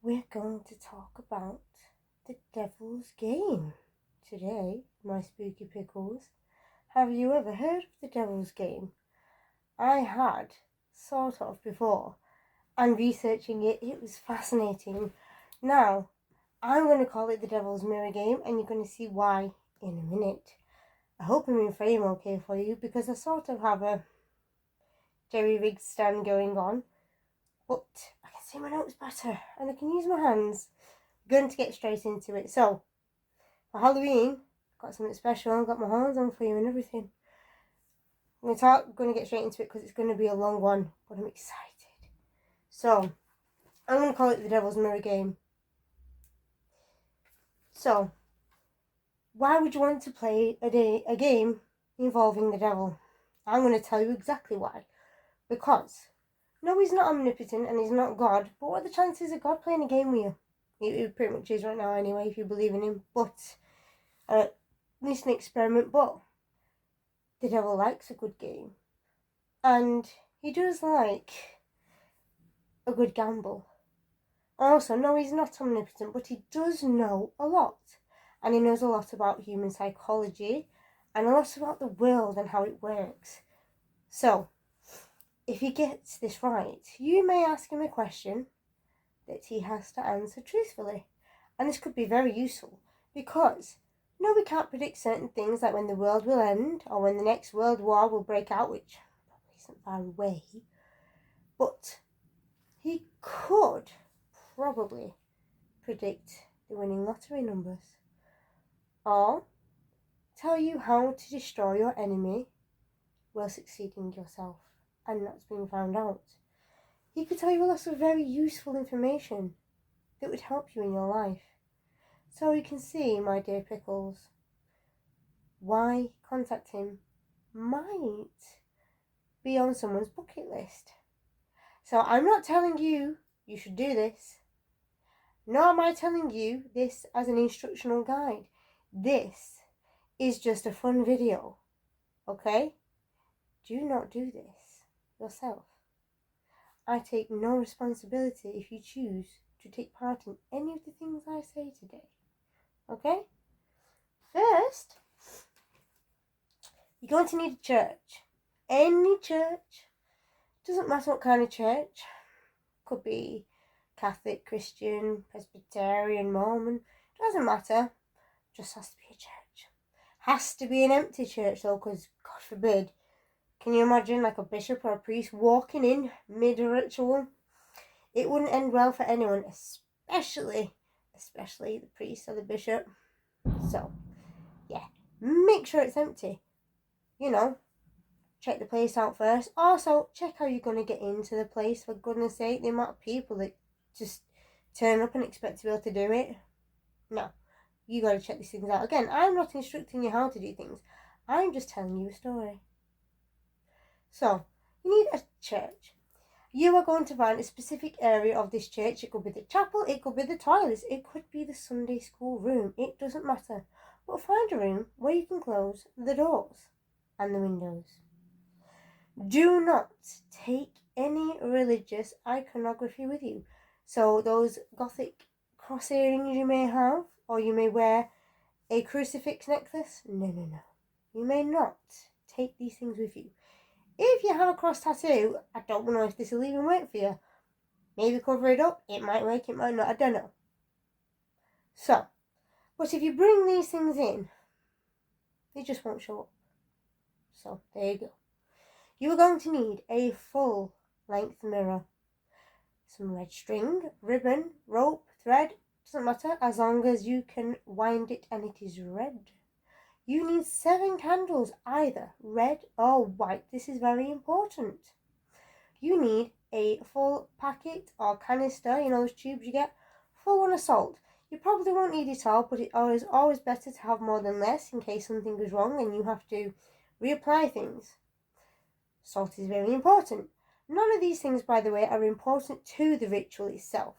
we're going to talk about the Devil's Game today, my spooky pickles. Have you ever heard of the Devil's Game? I had, sort of, before, and researching it was fascinating. Now, I'm going to call it the Devil's Mirror Game, and you're going to see why in a minute. I hope I'm in frame okay for you, because I sort of have a jerry-rigged stand going on, but I can see my notes better, and I can use my hands. Going to get straight into it. So, for Halloween, got something special, got my horns on for you and everything. I'm going to get straight into it because it's going to be a long one, but I'm excited. So, I'm going to call it the Devil's Mirror Game. So, why would you want to play a game involving the devil? I'm going to tell you exactly why. Because, no, he's not omnipotent and he's not God, but what are the chances of God playing a game with you? He pretty much is right now anyway, if you believe in him, but at least an experiment. But the devil likes a good game, and he does like a good gamble. Also, no, he's not omnipotent, but he does know a lot, and he knows a lot about human psychology and a lot about the world and how it works. So, if he gets this right, you may ask him a question that he has to answer truthfully, and this could be very useful because no, we can't predict certain things like when the world will end or when the next world war will break out, which probably isn't far away. But he could probably predict the winning lottery numbers or tell you how to destroy your enemy while succeeding yourself and that's being found out. He could tell you a lot of very useful information that would help you in your life. So you can see, my dear pickles, why contact him might be on someone's bucket list. So I'm not telling you you should do this, nor am I telling you this as an instructional guide. This is just a fun video, okay? Do not do this yourself. I take no responsibility if you choose to take part in any of the things I say today, okay? First, you're going to need a church. Any church. Doesn't matter what kind of church. Could be Catholic, Christian, Presbyterian, Mormon. Doesn't matter. Just has to be a church. Has to be an empty church though, because God forbid. Can you imagine like a bishop or a priest walking in mid-ritual? It wouldn't end well for anyone, especially the priest or the bishop. So, yeah, make sure it's empty. You know, check the place out first. Also, check how you're going to get into the place, for goodness sake. The amount of people that just turn up and expect to be able to do it. No, you got to check these things out. Again, I'm not instructing you how to do things. I'm just telling you a story. So, you need a church. You are going to find a specific area of this church. It could be the chapel, it could be the toilets, it could be the Sunday school room. It doesn't matter. But find a room where you can close the doors and the windows. Do not take any religious iconography with you. So those Gothic cross earrings you may have, or you may wear a crucifix necklace. No. You may not take these things with you. If you have a cross tattoo, I don't know if this will even work for you. Maybe cover it up. It might work, it might not. I don't know. So, but if you bring these things in, they just won't show up. So, there you go. You are going to need a full-length mirror. Some red string, ribbon, rope, thread. Doesn't matter as long as you can wind it and it is red. You need 7 candles, either red or white. This is very important. You need a full packet or canister, you know those tubes you get, full one of salt. You probably won't need it all, but it is always better to have more than less in case something goes wrong and you have to reapply things. Salt is very important. None of these things, by the way, are important to the ritual itself,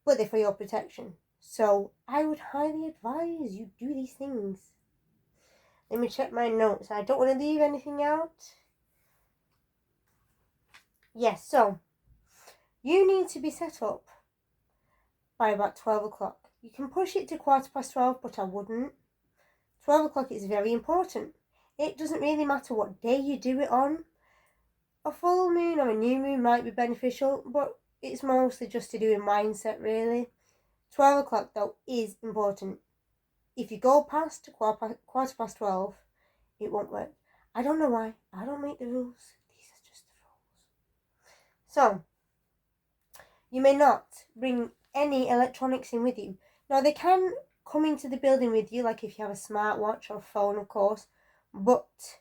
but they're for your protection. So I would highly advise you do these things. Let me check my notes. I don't want to leave anything out. Yes, so you need to be set up by about 12 o'clock. You can push it to 12:15, but I wouldn't. 12 o'clock is very important. It doesn't really matter what day you do it on. A full moon or a new moon might be beneficial, but it's mostly just to do with mindset, really. 12 o'clock, though, is important. If you go past 12:15, it won't work. I don't know why. I don't make the rules. These are just the rules. So, you may not bring any electronics in with you. Now, they can come into the building with you, like if you have a smartwatch or a phone, of course, but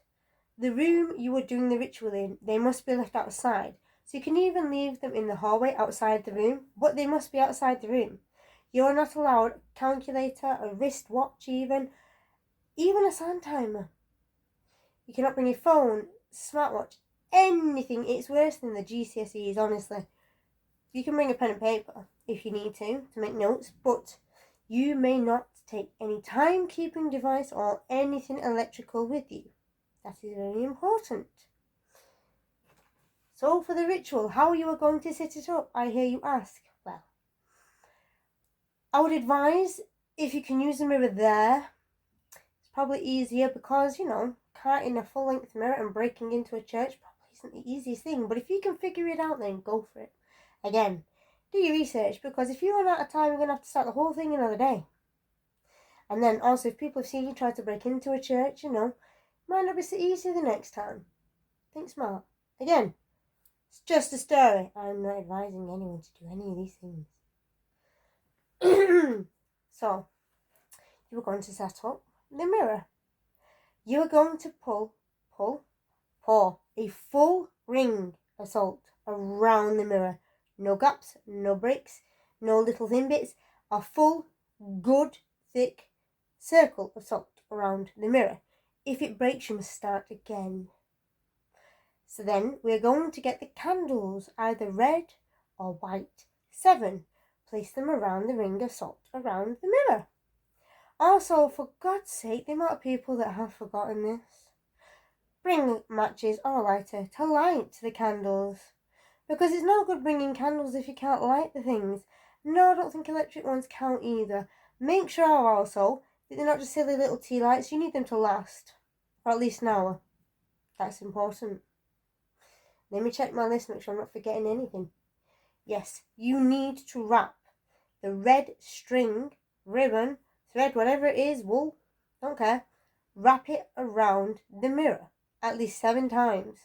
the room you are doing the ritual in, they must be left outside. So you can even leave them in the hallway outside the room, but they must be outside the room. You are not allowed a calculator, a wristwatch even a sand timer. You cannot bring your phone, smartwatch, anything. It's worse than the GCSEs, honestly. You can bring a pen and paper if you need to make notes, but you may not take any timekeeping device or anything electrical with you. That is very important. So for the ritual, how you are going to set it up, I hear you ask. Well, I would advise if you can use the mirror there. It's probably easier because, carting a full-length mirror and breaking into a church probably isn't the easiest thing. But if you can figure it out, then go for it. Again, do your research, because if you run out of time, you're going to have to start the whole thing another day. And then also, if people have seen you try to break into a church, might not be so easy the next time. Think smart. Again, it's just a story. I'm not advising anyone to do any of these things. So, you are going to set up the mirror. You are going to pour a full ring of salt around the mirror. No gaps, no breaks, no little thin bits. A full, good, thick circle of salt around the mirror. If it breaks, you must start again. So then we're going to get the candles, either red or white. 7. Place them around the ring of salt around the mirror. Also, for God's sake, the amount of people that have forgotten this. Bring matches or a lighter to light the candles. Because it's no good bringing candles if you can't light the things. No, I don't think electric ones count either. Make sure also that they're not just silly little tea lights. You need them to last for at least an hour. That's important. Let me check my list, make sure I'm not forgetting anything. Yes, you need to wrap the red string, ribbon, thread, whatever it is, wool, don't care. Wrap it around the mirror at least 7 times.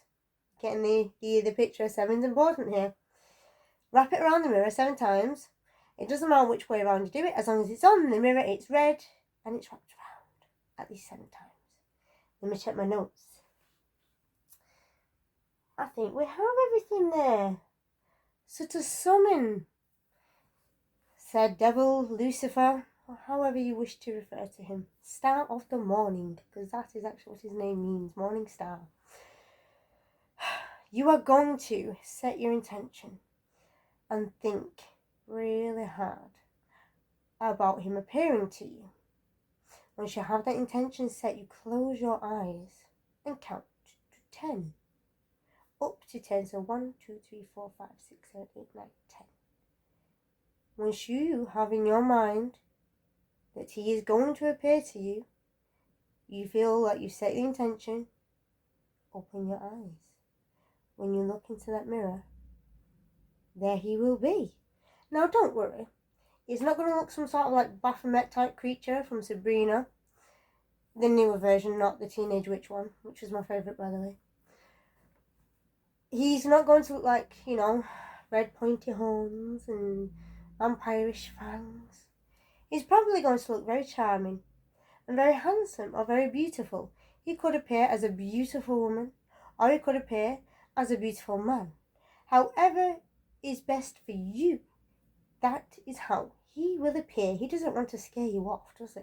Getting the picture, 7's important here. Wrap it around the mirror 7 times. It doesn't matter which way around you do it, as long as it's on the mirror, it's red, and it's wrapped around at least 7 times. Let me check my notes. I think we have everything there. So to summon said devil, Lucifer, or however you wish to refer to him, star of the morning, because that is actually what his name means, morning star. You are going to set your intention and think really hard about him appearing to you. Once you have that intention set, you close your eyes and count to 10. Up to 10, so 1, 2, 3, 4, 5, 6, 7, 8, 9, 10. Once you have in your mind that he is going to appear to you, you feel like you set the intention, open your eyes. When you look into that mirror, there he will be. Now don't worry, he's not going to look some sort of like Baphomet type creature from Sabrina, the newer version, not the Teenage Witch one, which was my favourite, by the way. He's not going to look like, red pointy horns and vampirish fangs. He's probably going to look very charming and very handsome or very beautiful. He could appear as a beautiful woman, or he could appear as a beautiful man. However is best for you, that is how he will appear. He doesn't want to scare you off, does he?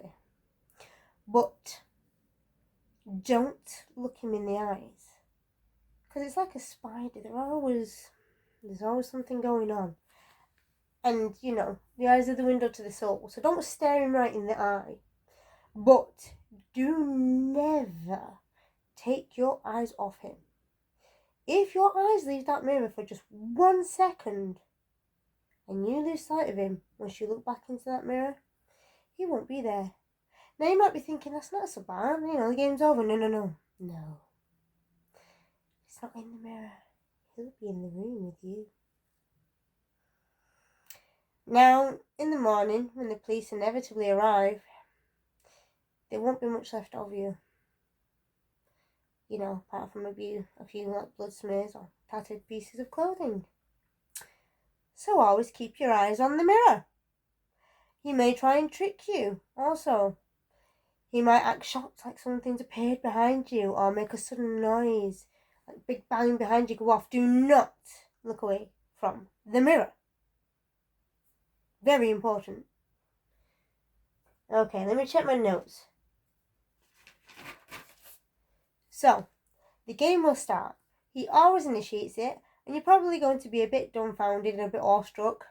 But don't look him in the eyes. Because it's like a spider. There's always something going on. And, the eyes are the window to the soul. So don't stare him right in the eye. But do never take your eyes off him. If your eyes leave that mirror for just 1 second, and you lose sight of him once you look back into that mirror, he won't be there. Now you might be thinking, that's not so bad, the game's over. No. He's not in the mirror. He'll be in the room with you. Now, in the morning, when the police inevitably arrive, there won't be much left of you. Apart from a few blood smears or tattered pieces of clothing. So always keep your eyes on the mirror. He may try and trick you, also. He might act shocked like something's appeared behind you, or make a sudden noise, like big bang behind you go off. Do not look away from the mirror. Very important. Okay, let me check my notes. So, the game will start. He always initiates it, and you're probably going to be a bit dumbfounded and a bit awestruck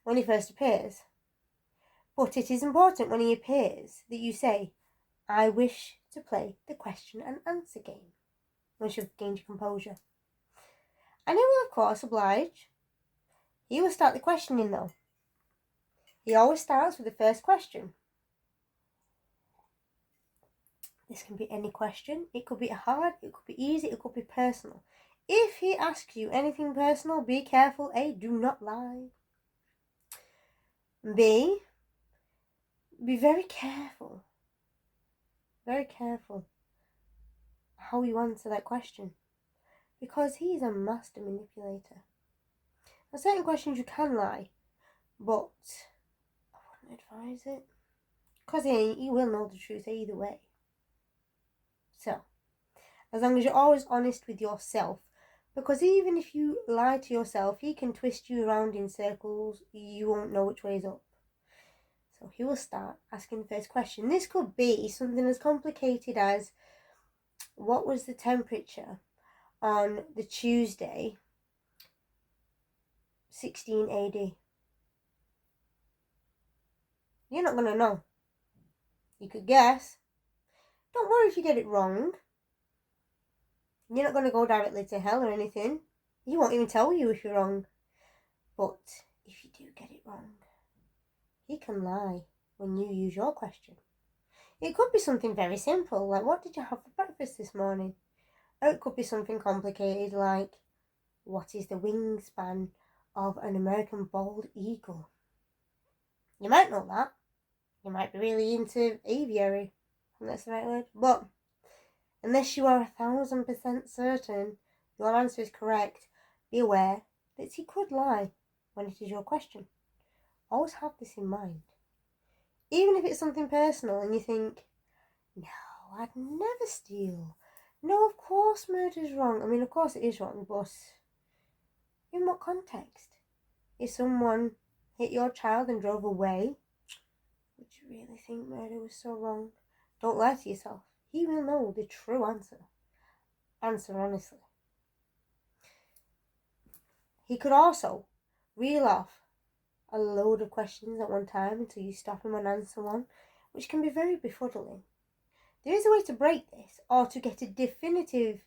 when he first appears. But it is important when he appears that you say, I wish to play the question and answer game, once you've gained your composure. And he will, of course, oblige. He will start the questioning, though. He always starts with the first question. This can be any question. It could be hard, it could be easy, it could be personal. If he asks you anything personal, be careful. A, do not lie. B, be very careful. Very careful how you answer that question. Because he's a master manipulator. Now, certain questions you can lie, but I wouldn't advise it. Because he will know the truth either way. So, as long as you're always honest with yourself, because even if you lie to yourself, he can twist you around in circles, you won't know which way is up. So he will start asking the first question. This could be something as complicated as, what was the temperature on the Tuesday, 16 AD? You're not going to know. You could guess. Don't worry if you get it wrong. You're not going to go directly to hell or anything. He won't even tell you if you're wrong. But if you do get it wrong, he can lie when you use your question. It could be something very simple, like, what did you have for breakfast this morning? Or it could be something complicated, like, what is the wingspan of an American bald eagle? You might know that. You might be really into aviary, if that's the right word. But unless you are 1,000% certain your answer is correct, be aware that he could lie when it is your question. Always have this in mind. Even if it's something personal and you think, no, I'd never steal. No, of course murder's wrong. I mean, of course it is wrong, but in what context? If someone hit your child and drove away, would you really think murder was so wrong? Don't lie to yourself. He will know the true answer. Answer honestly. He could also reel off a load of questions at one time until you stop him and answer one, which can be very befuddling. There is a way to break this, or to get a definitive,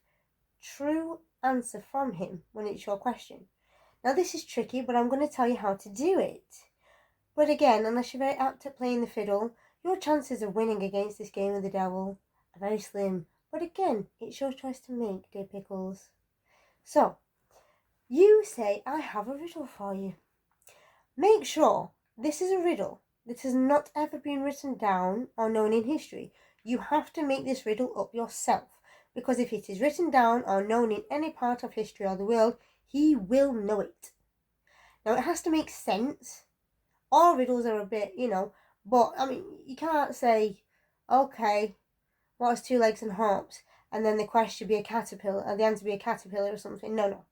true answer from him when it's your question. Now this is tricky, but I'm going to tell you how to do it. But again, unless you're very apt at playing the fiddle, your chances of winning against this game of the devil are very slim. But again, it's your choice to make, dear Pickles. So, you say, I have a riddle for you. Make sure this is a riddle that has not ever been written down or known in history. You have to make this riddle up yourself, because if it is written down or known in any part of history or the world, he will know it. Now, it has to make sense. All riddles are a bit, but, I mean, you can't say, okay, what has two legs and hops, and then the question be a caterpillar, or the answer be a caterpillar or something. No.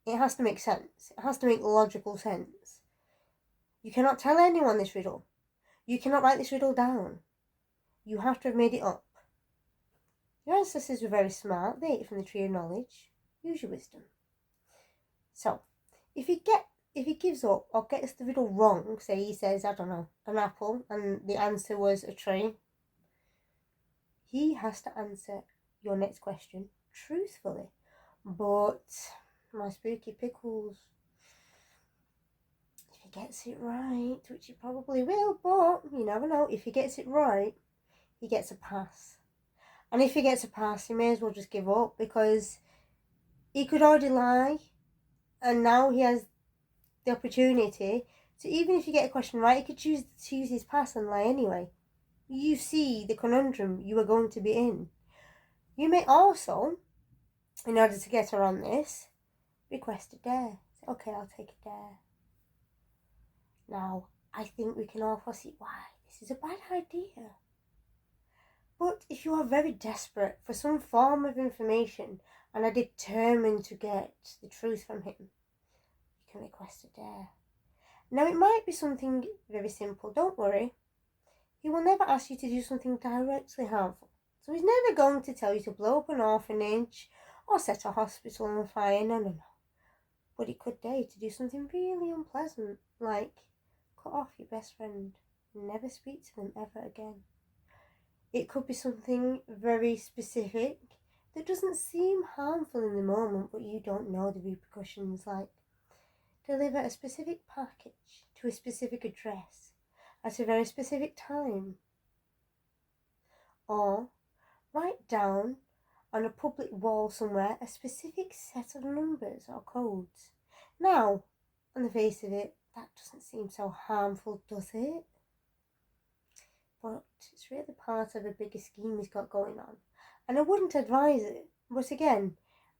It has to make sense. It has to make logical sense. You cannot tell anyone this riddle. You cannot write this riddle down. You have to have made it up. Your ancestors were very smart. They ate from the tree of knowledge. Use your wisdom. So, if he gives up or gets the riddle wrong, say he says, I don't know, an apple, and the answer was a tree, he has to answer your next question truthfully. But, my spooky Pickles, if he gets it right, which he probably will, but you never know. If he gets it right, he gets a pass. And if he gets a pass, he may as well just give up, because he could already lie, and now he has the opportunity to, even if you get a question right, he could choose to use his pass and lie anyway. You see the conundrum you are going to be in. You may also, in order to get around this, request a dare. Say, okay, I'll take a dare. Now, I think we can all foresee why this is a bad idea. But if you are very desperate for some form of information and are determined to get the truth from him, you can request a dare. Now, it might be something very simple, don't worry. He will never ask you to do something directly harmful. So he's never going to tell you to blow up an orphanage or set a hospital on fire, no. But he could dare you to do something really unpleasant, like cut off your best friend and never speak to them ever again. It could be something very specific that doesn't seem harmful in the moment, but you don't know the repercussions, like deliver a specific package to a specific address at a very specific time, or write down on a public wall somewhere a specific set of numbers or codes. Now, on the face of it, that doesn't seem so harmful, does it? But it's really part of a bigger scheme he's got going on, and I wouldn't advise it. But again,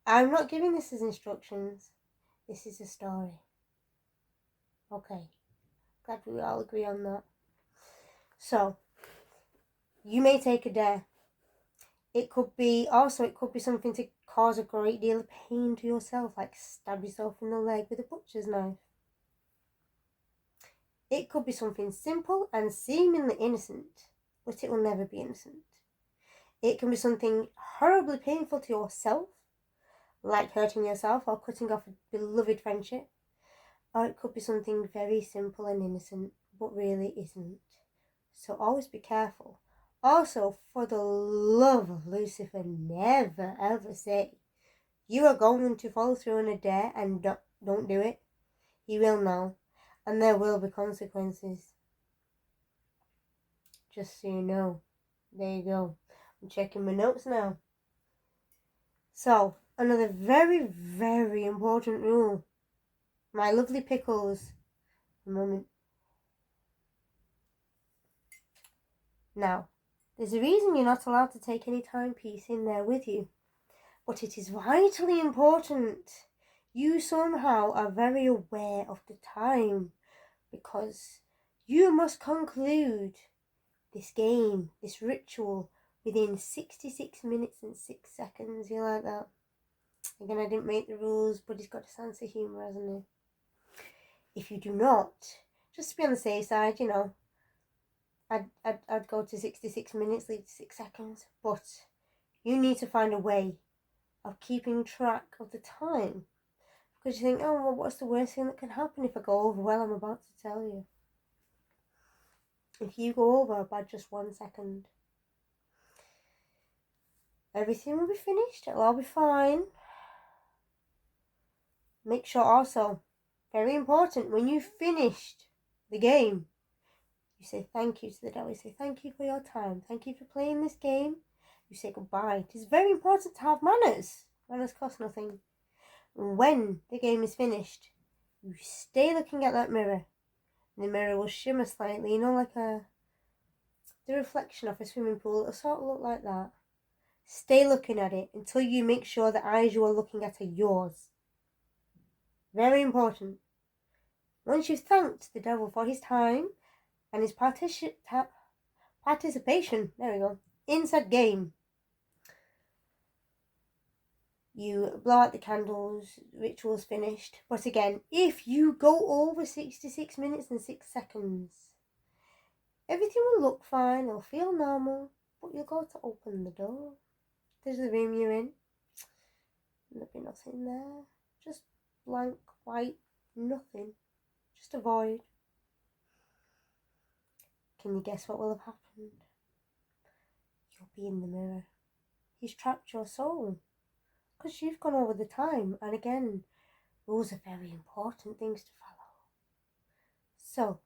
I'm not giving this as instructions. This is a story. Okay, glad we all agree on that. So, you may take a dare. It could be something to cause a great deal of pain to yourself, like stab yourself in the leg with a butcher's knife. It could be something simple and seemingly innocent, but it will never be innocent. It can be something horribly painful to yourself, like hurting yourself or cutting off a beloved friendship. Or it could be something very simple and innocent, but really isn't. So always be careful. Also, for the love of Lucifer, never ever say you are going to follow through on a dare and don't do it. He will know, and there will be consequences. Just so you know. There you go. I'm checking my notes now. So, another very, very important rule. My lovely pickles. A moment. Now, there's a reason you're not allowed to take any timepiece in there with you. But it is vitally important you somehow are very aware of the time, because you must conclude this game, this ritual, within 66 minutes and 6 seconds. You like that? Again, I didn't make the rules, but he's got a sense of humour, hasn't he? If you do not, just to be on the safe side, I'd go to 66 minutes, leave to 6 seconds. But you need to find a way of keeping track of the time, because you think, oh, well, what's the worst thing that can happen if I go over? Well, I'm about to tell you. If you go over by just 1 second, everything will be finished. It'll all be fine. Make sure also, very important, when you've finished the game, you say thank you to the devil. You say thank you for your time. Thank you for playing this game. You say goodbye. It is very important to have manners. Manners cost nothing. When the game is finished, you stay looking at that mirror. The mirror will shimmer slightly, like the reflection of a swimming pool. It'll sort of look like that. Stay looking at it until you make sure the eyes you are looking at are yours. Very important. Once you've thanked the devil for his time and his participation, there we go, in said game, you blow out the candles, ritual's finished. But again, if you go over 66 minutes and 6 seconds, everything will look fine, it'll feel normal, but you'll go to open the door. There's the room you're in. There'll be nothing there. Just blank, white, nothing. Just a void. Can you guess what will have happened? You'll be in the mirror. He's trapped your soul, because you've gone over the time. And again, rules are very important things to follow. So,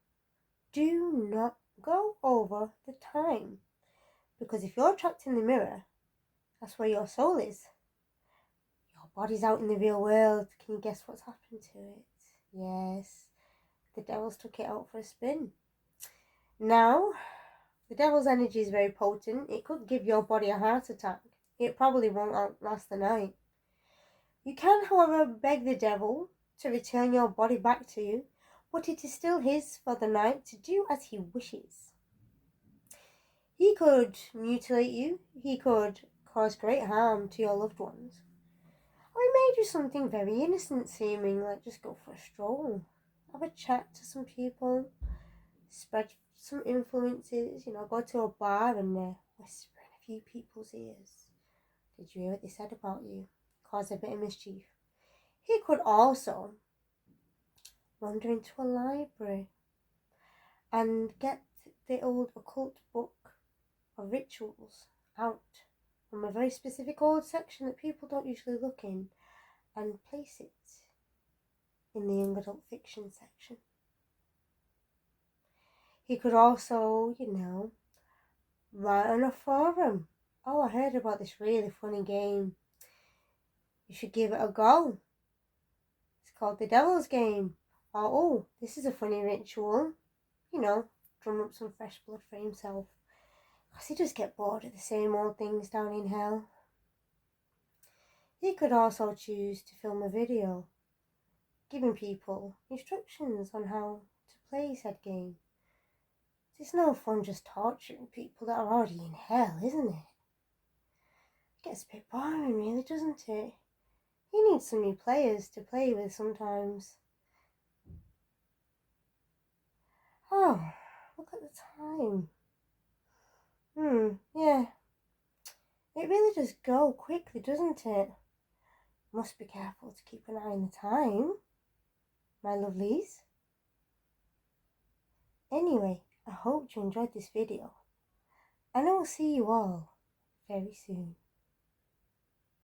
do not go over the time. Because if you're trapped in the mirror, that's where your soul is. Your body's out in the real world. Can you guess what's happened to it? Yes, the devil's took it out for a spin. Now, the devil's energy is very potent. It could give your body a heart attack. It probably won't outlast the night. You can, however, beg the devil to return your body back to you, but it is still his for the night to do as he wishes. He could mutilate you. He could cause great harm to your loved ones. Or he may do something very innocent seeming, like just go for a stroll, have a chat to some people, spread some influences, go to a bar and whisper in a few people's ears. Did you hear what they said about you? Cause a bit of mischief. He could also wander into a library and get the old occult book of rituals out from a very specific old section that people don't usually look in and place it in the young adult fiction section. He could also, write on a forum. Oh, I heard about this really funny game. You should give it a go. It's called The Devil's Game. Or, oh, this is a funny ritual. Drum up some fresh blood for himself. Because he does get bored of the same old things down in hell. He could also choose to film a video, giving people instructions on how to play said game. It's no fun just torturing people that are already in hell, isn't it? It gets a bit boring, really, doesn't it? He needs some new players to play with sometimes. Oh, look at the time. Yeah. It really does go quickly, doesn't it? Must be careful to keep an eye on the time, my lovelies. Anyway, I hope you enjoyed this video, and I will see you all very soon.